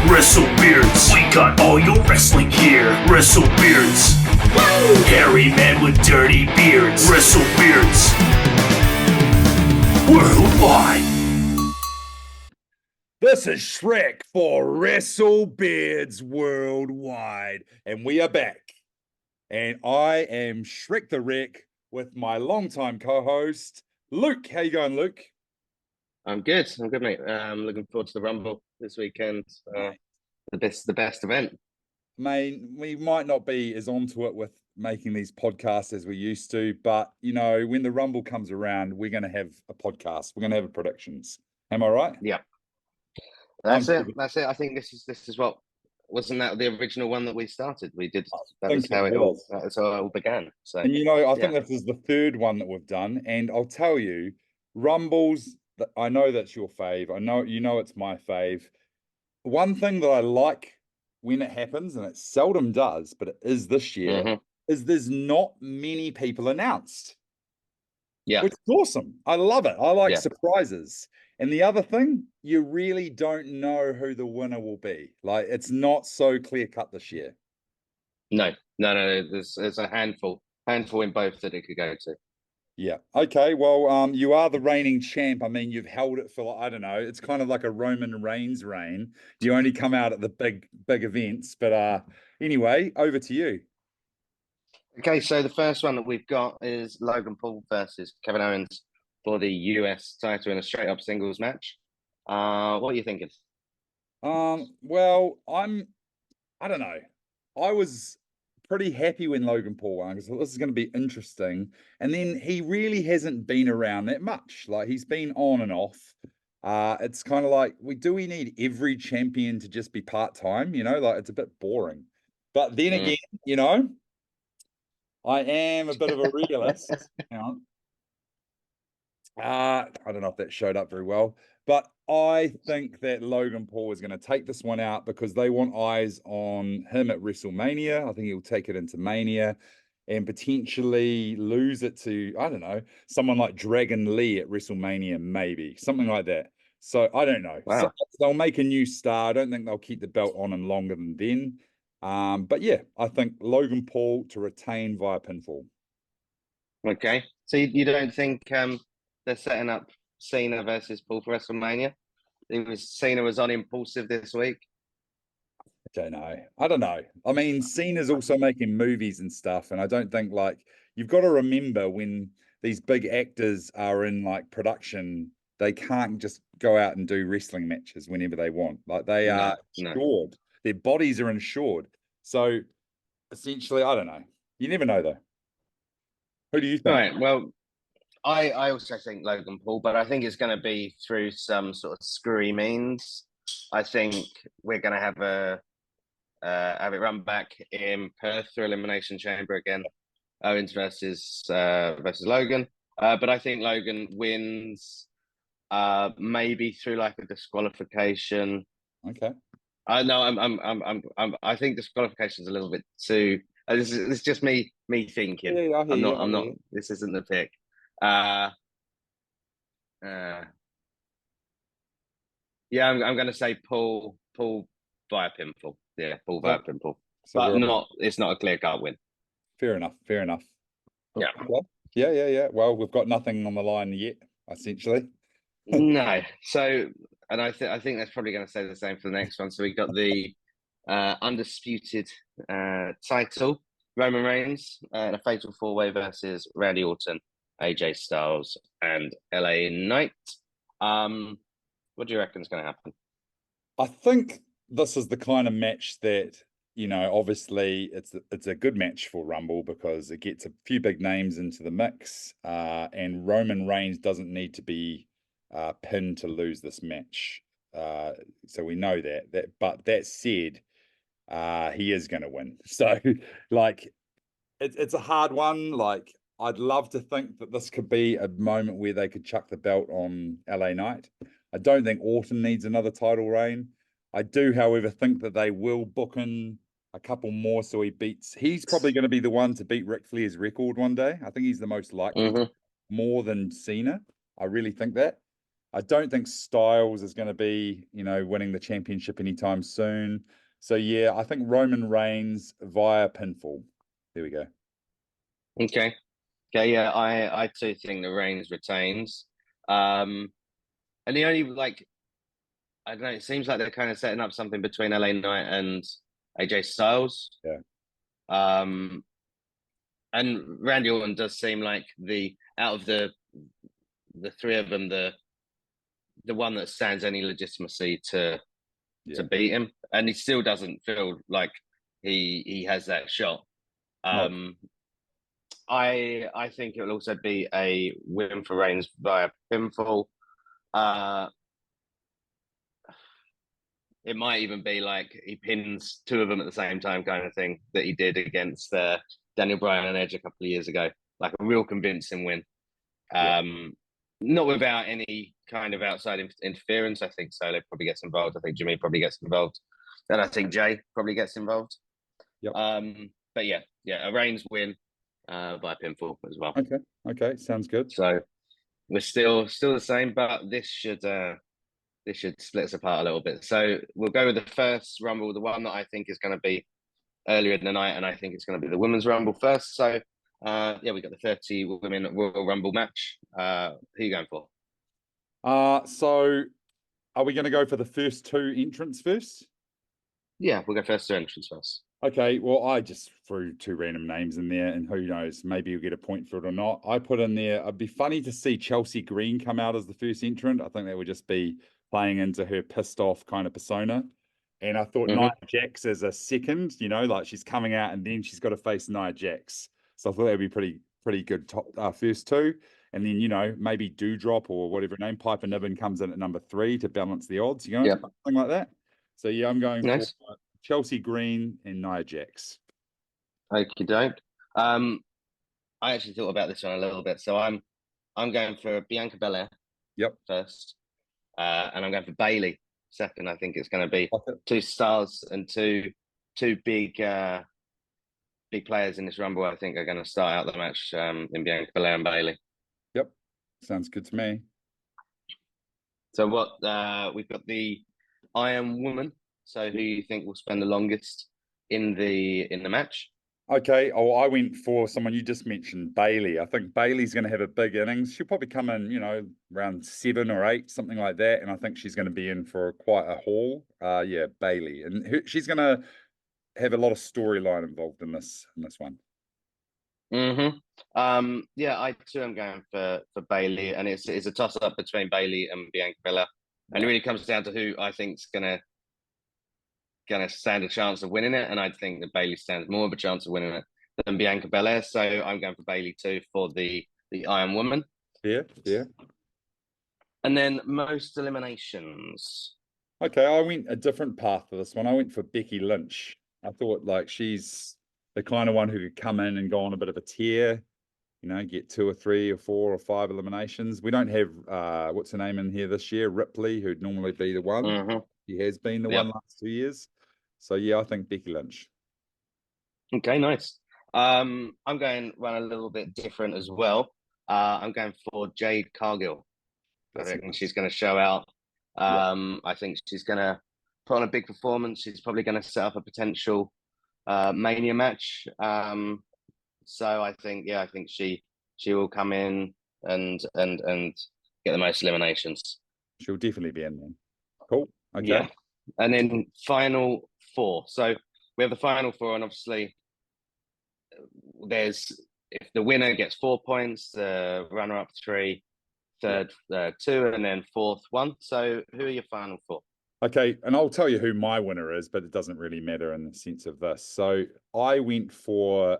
Wrestlebeards, we got all your wrestling gear. Wrestlebeards, woo! Hairy men with dirty beards. Wrestlebeards, worldwide. This is Shrek for Wrestlebeards Worldwide, and we are back. And I am Shrek the Wreck with my longtime co-host, Luke. How you going, Luke? I'm good, mate. Looking forward to the Rumble this weekend. The best event. Mate, we might not be as onto it with making these podcasts as we used to, but, you know, when the Rumble comes around, we're going to have a podcast. We're going to have predictions. Am I right? Yeah. That's it. I think this is what, wasn't that the original one that we started? We did. That's how it all began. So, and you know, I think this is the third one that we've done, and I'll tell you, Rumbles. I know that's your fave. I know you know it's my fave. One thing that I like when it happens, and it seldom does, but it is this year, is there's not many people announced. Yeah. Which is awesome. I love it. I like surprises. And the other thing, you really don't know who the winner will be. Like, it's not so clear cut this year. No. There's a handful in both that it could go to. Yeah. Okay. Well, you are the reigning champ. I mean, you've held it for, I don't know, it's kind of like a Roman Reigns reign. You only come out at the big events. But anyway, over to you. Okay, so the first one that we've got is Logan Paul versus Kevin Owens for the US title in a straight up singles match. What are you thinking? Well, I don't know. I was pretty happy when Logan Paul won because this is going to be interesting. And then he really hasn't been around that much. Like, he's been on and off. It's kind of like, do we need every champion to just be part-time? You know, like, it's a bit boring. But then again, you know, I am a bit of a realist. I don't know if that showed up very well, but I think that Logan Paul is going to take this one out because they want eyes on him at WrestleMania. I think he'll take it into Mania and potentially lose it to, I don't know, someone like Dragon Lee at WrestleMania, maybe something like that. So I don't know. Wow. So they'll make a new star. I don't think they'll keep the belt on him longer than then. But yeah, I think Logan Paul to retain via pinfall. Okay, so you don't think they're setting up Cena versus Paul for WrestleMania? Cena was on Impulsive this week. I don't know. I mean, Cena's also making movies and stuff, and I don't think, like, you've got to remember when these big actors are in like production, they can't just go out and do wrestling matches whenever they want. Like, they are insured. Their bodies are insured. So essentially, I don't know. You never know though. Who do you think? All right. Well, I also think Logan Paul, but I think it's going to be through some sort of screwy means. I think we're going to have it run back in Perth through Elimination Chamber again. Owens versus Logan. But I think Logan wins, maybe through like a disqualification. Okay. I think disqualification is a little bit too. This is just me thinking. Yeah, I'm not. This isn't the pick. Yeah, I'm going to say Paul via pinfall. Yeah, Paul via pinfall. So but it's not a clear-cut win. Fair enough. Yeah. Yeah. Well, we've got nothing on the line yet, essentially. No. So, and I think that's probably going to say the same for the next one. So we got the undisputed title, Roman Reigns, in a fatal four-way versus Randy Orton, AJ Styles, and LA Knight. What do you reckon is going to happen? I think this is the kind of match that, you know, obviously it's a good match for Rumble because it gets a few big names into the mix, and Roman Reigns doesn't need to be pinned to lose this match. So we know that. But that said, he is going to win. So, like, it's a hard one. Like, I'd love to think that this could be a moment where they could chuck the belt on LA Knight. I don't think Orton needs another title reign. I do, however, think that they will book in a couple more so he's probably going to be the one to beat Ric Flair's record one day. I think he's the most likely, more than Cena. I really think that. I don't think Styles is going to be, winning the championship anytime soon. So yeah, I think Roman Reigns via pinfall. There we go. Okay. Okay, yeah, I too think the Reigns retains. And the only I don't know, it seems like they're kind of setting up something between LA Knight and AJ Styles. Yeah. Um, and Randy Orton does seem like out of the three of them, the one that stands any legitimacy to beat him, and he still doesn't feel like he has that shot. No. I think it will also be a win for Reigns via pinfall. It might even be like he pins two of them at the same time, kind of thing that he did against Daniel Bryan and Edge a couple of years ago, like a real convincing win. Not without any kind of outside interference. I think Solo probably gets involved. I think Jimmy probably gets involved, and I think Jay probably gets involved. Yep. But yeah, a Reigns win by pinfall as well. Okay, sounds good. So we're still the same, but this should split us apart a little bit. So we'll go with the first Rumble, the one that I think is going to be earlier in the night, and I think it's going to be the Women's Rumble first. So we got the 30 Women Royal Rumble match. Who are you going for? So are we going to go for the first two entrants first? Yeah, we'll go first to entrance first. Okay, well, I just threw two random names in there, and who knows, maybe you'll get a point for it or not. I put in there, it'd be funny to see Chelsea Green come out as the first entrant. I think that would just be playing into her pissed off kind of persona. And I thought Nia Jax as a second, like she's coming out and then she's got to face Nia Jax. So I thought that'd be pretty good top first two. And then, maybe Dewdrop or whatever her name, Piper Niven comes in at number 3 to balance the odds, something like that. So yeah, I'm going for Chelsea Green and Nia Jax. Okie doke. I actually thought about this one a little bit. So I'm going for Bianca Belair. Yep. First. And I'm going for Bailey second. I think it's going to be two stars and two big players in this Rumble. I think are going to start out the match in Bianca Belair and Bailey. Yep. Sounds good to me. So what we've got the Iron Woman. So who you think will spend the longest in the match? Okay. Oh, I went for someone you just mentioned, Bailey. I think Bailey's going to have a big innings. She'll probably come in, around 7 or 8, something like that. And I think she's going to be in for quite a haul. Bailey, and she's going to have a lot of storyline involved in this one. I too am going for Bailey, and it's a toss up between Bailey and Bianca Belair, and it really comes down to who I think's gonna stand a chance of winning it, and I think that Bailey stands more of a chance of winning it than Bianca Belair. So I'm going for Bailey too for the Iron Woman. Yeah. And then most eliminations. Okay, I went a different path for this one. I went for Becky Lynch. I thought she's the kind of one who could come in and go on a bit of a tear, get 2 or 3 or 4 or 5 eliminations. We don't have what's her name in here this year, Ripley, who'd normally be the one. He has been the one last 2 years. So yeah, I think Becky Lynch. Okay, nice. I'm going one a little bit different as well. I'm going for Jade Cargill. I reckon she's going to show out. I think she's going to put on a big performance. She's probably going to set up a potential Mania match. So I think she will come in and get the most eliminations. She'll definitely be in there. Cool. Okay. Yeah. And then final 4. So we have the final 4, and obviously if the winner gets 4 points, the runner up 3, third 2, and then fourth 1. So who are your final 4? Okay, and I'll tell you who my winner is, but it doesn't really matter in the sense of this. So I went for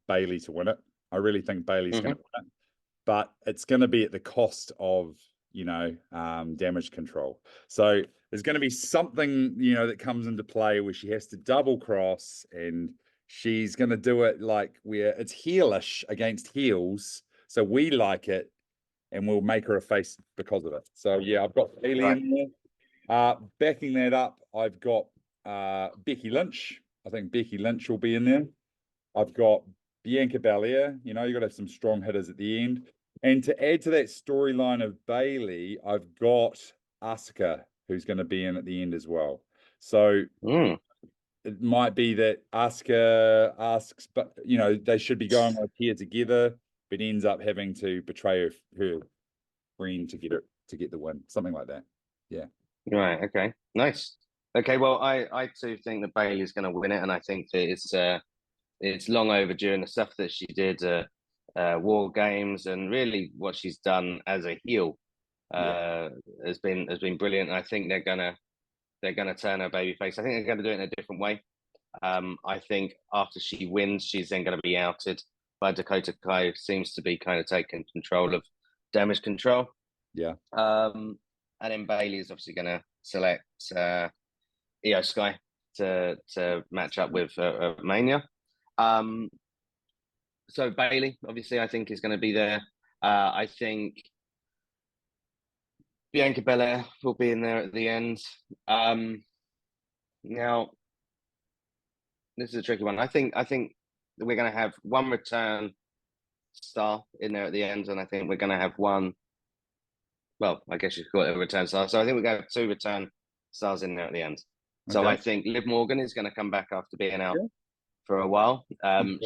Bailey to win it. I really think Bailey's going to win it, but it's going to be at the cost of damage control. So there's going to be something that comes into play where she has to double cross, and she's going to do it where it's heelish against heels. So we like it, and we'll make her a face because of it. So yeah, I've got Bailey in there. Backing that up, I've got Becky Lynch. I think Becky Lynch will be in there. I've got Bianca Belair. You've got to have some strong hitters at the end. And to add to that storyline of Bailey, I've got Asuka, who's going to be in at the end as well. So it might be that Asuka asks, but they should be going on here together, but ends up having to betray her friend to get the win, something like that. Yeah. Right. Okay. Nice. Okay. Well, I too think that Bailey's going to win it, and I think that it's long overdue. And the stuff that she did, War Games, and really what she's done as a heel, has been brilliant. I think they're gonna turn her babyface. I think they're gonna do it in a different way. I think after she wins, she's then going to be outed by Dakota Kai, who seems to be kind of taking control of Damage Control. Yeah. And then Bailey is obviously going to select Io Sky to match up with Mania. So Bailey, obviously, I think is going to be there. I think Bianca Belair will be in there at the end. Now, this is a tricky one. I think we're going to have one return star in there at the end, and I think we're going to have one. Well, I guess you could call it a return star. So I think we're going to have two return stars in there at the end. Okay. So I think Liv Morgan is going to come back after being out for a while.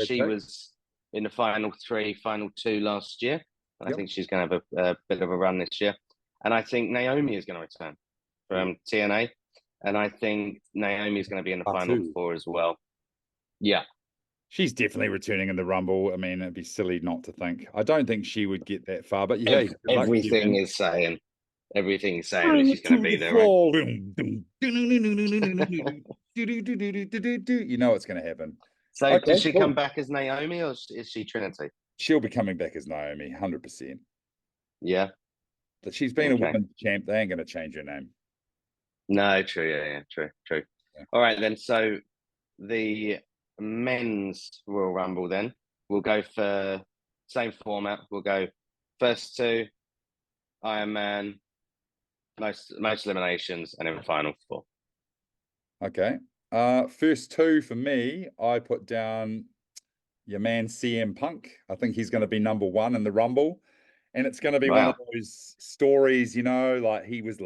She was in the final two last year, and I think she's going to have a bit of a run this year. And I think Naomi is going to return from TNA, and I think Naomi is going to be in the final four as well. Yeah. She's definitely returning in the Rumble. I mean, it'd be silly not to think. I don't think she would get that far, but yeah. Everything is saying that she's going to be there, right? You know what's going to happen. So does she come back as Naomi, or is she Trinity? She'll be coming back as Naomi, 100%. Yeah. But she's been a women's champ. They ain't going to change her name. No, true. Yeah, true. Yeah. All right, then. So the men's Royal Rumble, then we'll go for same format. We'll go first two, Iron Man, most eliminations, and then final four. Okay. First two for me, I put down your man CM Punk. I think he's going to be number one in the Rumble. And it's going to be one of those stories, like he was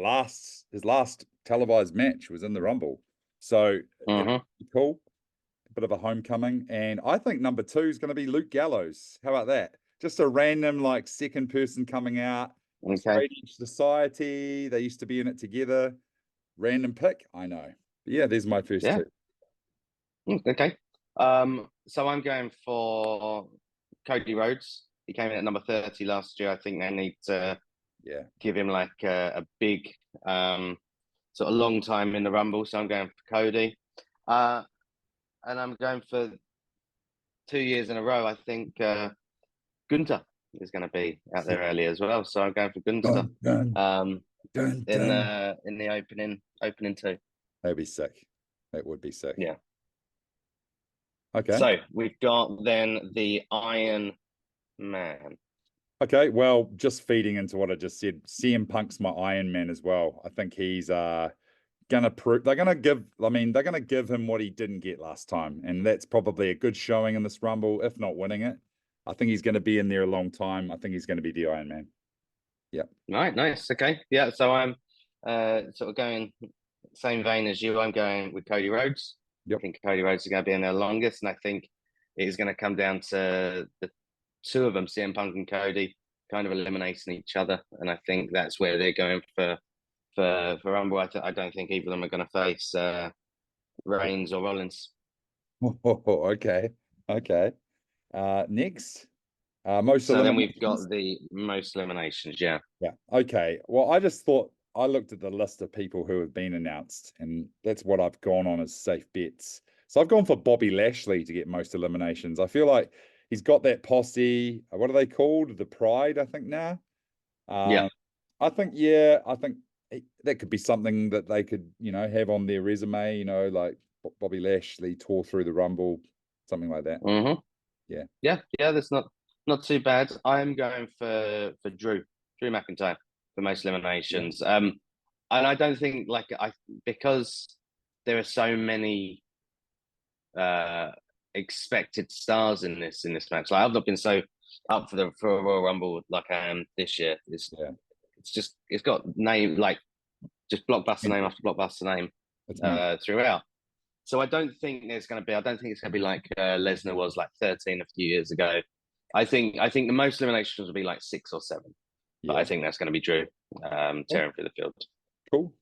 his last televised match was in the Rumble. So it'll be cool. A bit of a homecoming. And I think number two is going to be Luke Gallows. How about that? Just a random, second person coming out. Straight Edge Society. They used to be in it together. Random pick. I know. But yeah, there's my first two. Okay. So I'm going for Cody Rhodes. He came in at number 30 last year. I think they need to give him a big sort of long time in the Rumble. So I'm going for Cody. And I'm going for 2 years in a row. I think Gunther is going to be out there early as well. So I'm going for Gunther in the opening two. That'd be sick. That would be sick. Yeah. Okay. So we've got then the Iron Man. Okay, well, just feeding into what I just said, CM Punk's my Iron Man as well. I think he's gonna prove they're gonna give him what he didn't get last time, and that's probably a good showing in this Rumble, if not winning it. I think he's gonna be in there a long time. I think he's gonna be the Iron Man. Yeah. Right, nice. Okay. Yeah, so I'm sort of going same vein as you. I'm going with Cody Rhodes. Yep. I think Cody Rhodes is going to be in there longest, and I think it is going to come down to the two of them, CM Punk and Cody, kind of eliminating each other, and I think that's where they're going for Rumble. I don't think either of them are going to face Reigns or Rollins. Okay. Next, most. So then we've got the most eliminations. Yeah. Okay. Well, I just thought. I looked at the list of people who have been announced, and that's what I've gone on as safe bets. So I've gone for Bobby Lashley to get most eliminations. I feel like he's got that posse. What are they called? The Pride, I think now. I think that could be something that they could, have on their resume. Like Bobby Lashley tore through the Rumble, something like that. Mm-hmm. Yeah. That's not too bad. I'm going for Drew McIntyre. For most eliminations, and I don't think because there are so many expected stars in this match. I've not been so up for a Royal Rumble like I am this year. It's got name like just blockbuster name after blockbuster name throughout. So I don't think it's going to be like Lesnar was like 13 a few years ago. I think the most eliminations will be like 6 or 7. But I think that's going to be Drew tearing through the field. Cool.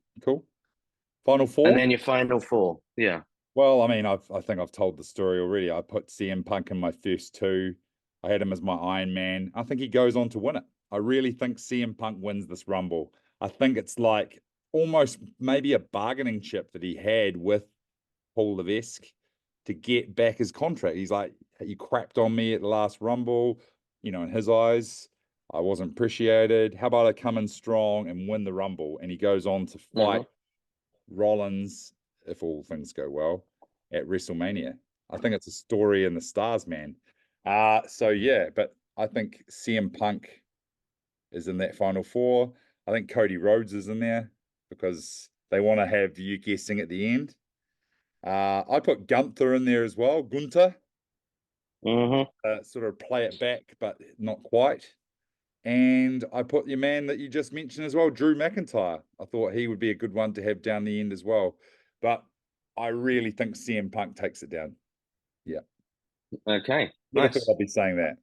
Final 4? And then your final 4. Yeah. Well, I mean, I think I've told the story already. I put CM Punk in my first 2. I had him as my Iron Man. I think he goes on to win it. I really think CM Punk wins this Rumble. I think it's like almost maybe a bargaining chip that he had with Paul Levesque to get back his contract. He's like, you crapped on me at the last Rumble. You know, in his eyes, I wasn't appreciated. How about I come in strong and win the Rumble? And he goes on to fight Rollins, if all things go well, at WrestleMania. I think it's a story in the stars, man. So yeah, but I think CM Punk is in that final 4. I think Cody Rhodes is in there because they want to have you guessing at the end. I put Gunther in there as well. Gunther. Sort of play it back, but not quite. And I put your man that you just mentioned as well, Drew McIntyre. I thought he would be a good one to have down the end as well. But I really think CM Punk takes it down. Yeah. Okay. Never thought I'd be saying that.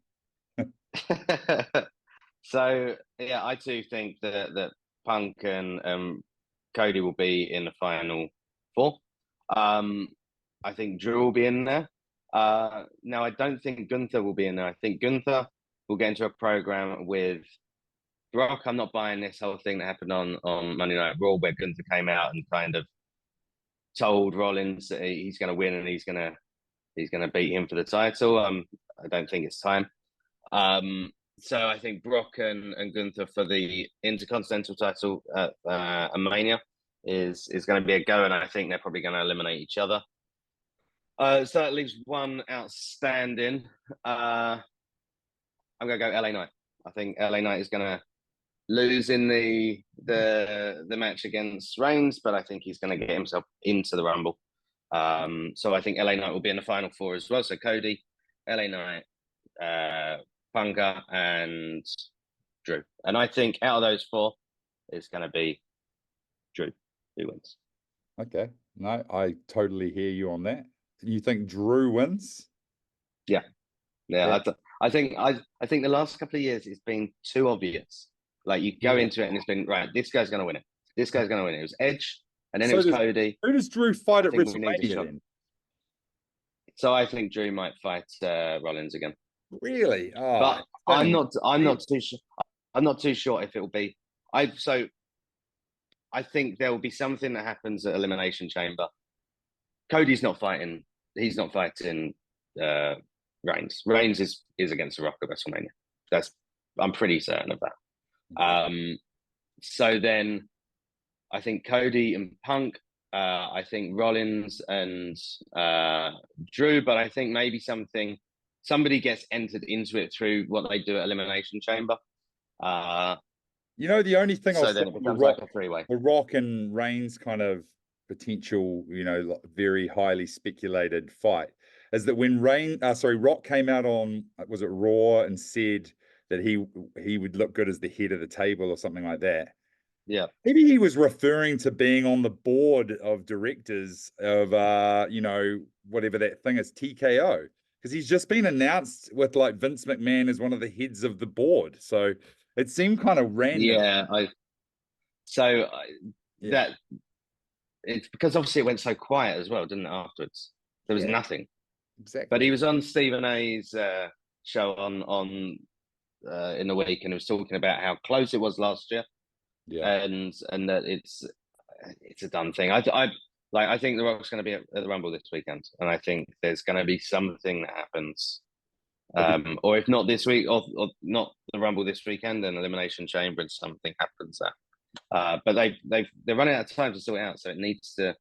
So yeah, I too think that Punk and Cody will be in the final 4. I think Drew will be in there. Now I don't think Gunther will be in there. I think Gunther will get into a program with Brock. I'm not buying this whole thing that happened on Monday Night Raw where Gunther came out and kind of told Rollins that he's going to win and he's going to beat him for the title. I don't think it's time. So I think Brock and Gunther for the Intercontinental title at Mania is going to be a go, and I think they're probably going to eliminate each other. So that leaves one outstanding. I'm going to go LA Knight. I think LA Knight is going to lose in the match against Reigns, but I think he's going to get himself into the Rumble. So I think LA Knight will be in the final 4 as well. So Cody, LA Knight, Punker, and Drew. And I think out of those 4, it's going to be Drew who wins. Okay. No, I totally hear you on that. You think Drew wins? Yeah. I think the last couple of years it's been too obvious. Like you go into it and it's been right. This guy's going to win it. This guy's going to win it. It was Edge, and then it was Cody. Who does Drew fight at WrestleMania then? So I think Drew might fight Rollins again. Really? Oh, but I'm not too sure. I'm not too sure if it will be. I think there will be something that happens at Elimination Chamber. Cody's not fighting. He's not fighting Reigns. Reigns is against The Rock at WrestleMania. I'm pretty certain of that. So then I think Cody and Punk. I think Rollins and Drew, but I think maybe somebody gets entered into it through what they do at Elimination Chamber. You know, the only thing so then it becomes like a 3-way. The Rock and Reigns kind of potential, very highly speculated fight is that when Rock came out on, was it Raw, and said that he would look good as the head of the table or something like that. Yeah. Maybe he was referring to being on the board of directors of, whatever that thing is, TKO. Because he's just been announced with like Vince McMahon as one of the heads of the board. So it seemed kind of random. Yeah. It's because obviously it went so quiet as well, didn't it, afterwards? There was nothing. Exactly. But he was on Stephen A's show on in the week, and he was talking about how close it was last year. Yeah. And that it's a done thing. I think The Rock's going to be at the Rumble this weekend, and I think there's going to be something that happens, or if not this week, or not the Rumble this weekend, then Elimination Chamber, and something happens there. But they're running out of time to sort it out, so it needs to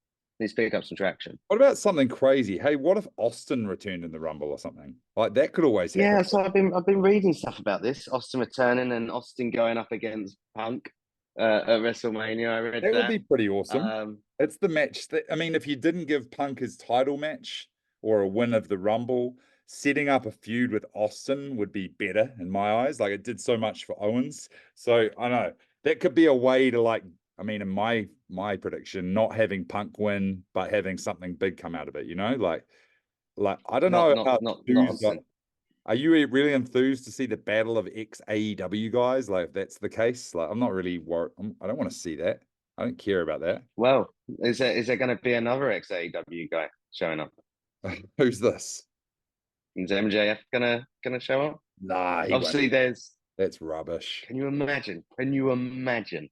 pick up some traction. What about something crazy? Hey, what if Austin returned in the Rumble or something? Like that could always happen. Yeah, so I've been reading stuff about this. Austin returning and Austin going up against Punk at WrestleMania. I read that. Would be pretty awesome. It's the match that, if you didn't give Punk his title match or a win of the Rumble, setting up a feud with Austin would be better in my eyes. Like it did so much for Owens. So I know that could be a way to like, I mean, in my prediction, not having Punk win, but having something big come out of it, you know, like I don't know how Not enthused, but Austin. are you really enthused to see the battle of ex AEW guys? Like if that's the case, like I'm not really worried. I don't want to see that. I don't care about that. Well, is there going to be another ex-AEW guy showing up? Who's this? Is MJF gonna show up? Nah, he Obviously, won't. there's. That's rubbish. Can you imagine? Can you imagine?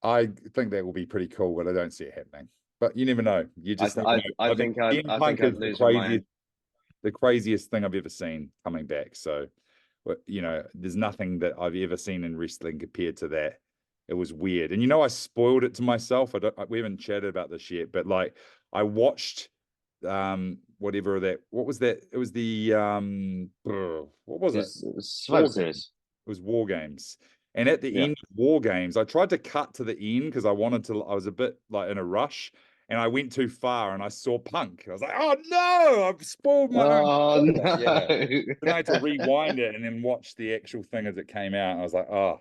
I think that will be pretty cool, but I don't see it happening. But you never know. You just never know. I think think I'd CM Punk is lose my mind. the craziest thing I've ever seen coming back. So, you know, there's nothing that I've ever seen in wrestling compared to that. It was weird, and you know, I spoiled it to myself. We haven't chatted about this yet, but like, I watched whatever that. What was that? It was the what was it? It was Survivor War Games. Series. It was War Games. And at the Yeah. end of War Games, I tried to cut to the end because I was a bit like in a rush, and I went too far and I saw Punk. I was like, oh no, I've spoiled my own. Oh no! Yeah. Then I had to rewind it and then watch the actual thing as it came out. I was like, oh,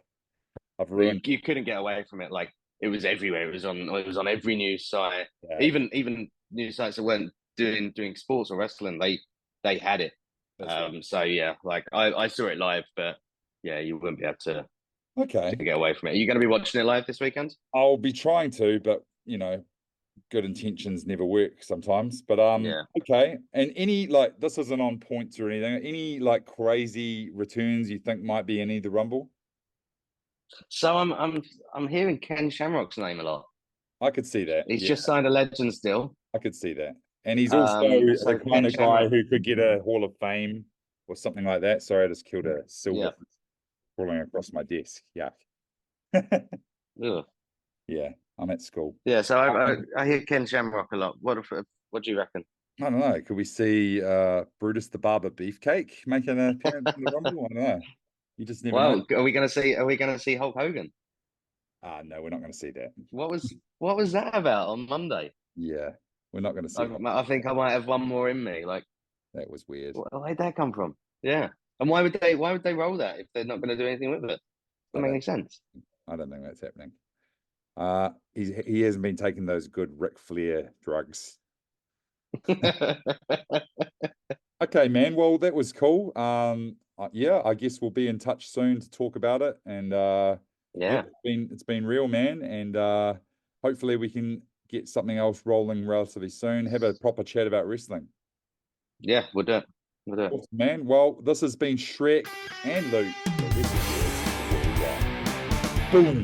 I've ruined. You couldn't get away from it. Like it was everywhere. It was on every news site. Yeah. Even news sites that weren't doing sports or wrestling, they had it. So yeah, like I saw it live, but yeah, you wouldn't be able to get away from it. Are you going to be watching it live this weekend? I'll be trying to, but you know, good intentions never work sometimes. But Yeah. okay. And any like this isn't on points or anything. Any like crazy returns you think might be in either Rumble? So I'm hearing Ken Shamrock's name a lot. I could see that. He's just signed a Legends deal. I could see that. And he's also the kind of guy who could get a Hall of Fame or something like that. Sorry, I just killed a silver crawling across my desk. Yeah. Yeah, I'm at school. Yeah, so I hear Ken Shamrock a lot. What do you reckon? I don't know. Could we see Brutus the Barber Beefcake making an appearance in the Rumble? I don't know. You just never know. Are we gonna see Hulk Hogan? No, we're not going to see that. What was that about on Monday? Yeah, we're not going to see that. I think I might have one more in me. Like that was weird. Where'd that come from? Yeah, and why would they roll that if they're not going to do anything with it? Doesn't make any sense. I don't think that's happening. He hasn't been taking those good Ric Flair drugs. Okay, man. Well, that was cool. Yeah, I guess we'll be in touch soon to talk about it. And yeah, it's been real, man. And hopefully we can get something else rolling relatively soon. Have a proper chat about wrestling. Yeah, we'll do it. Awesome, man. Well, this has been Shrek and Luke. Boom.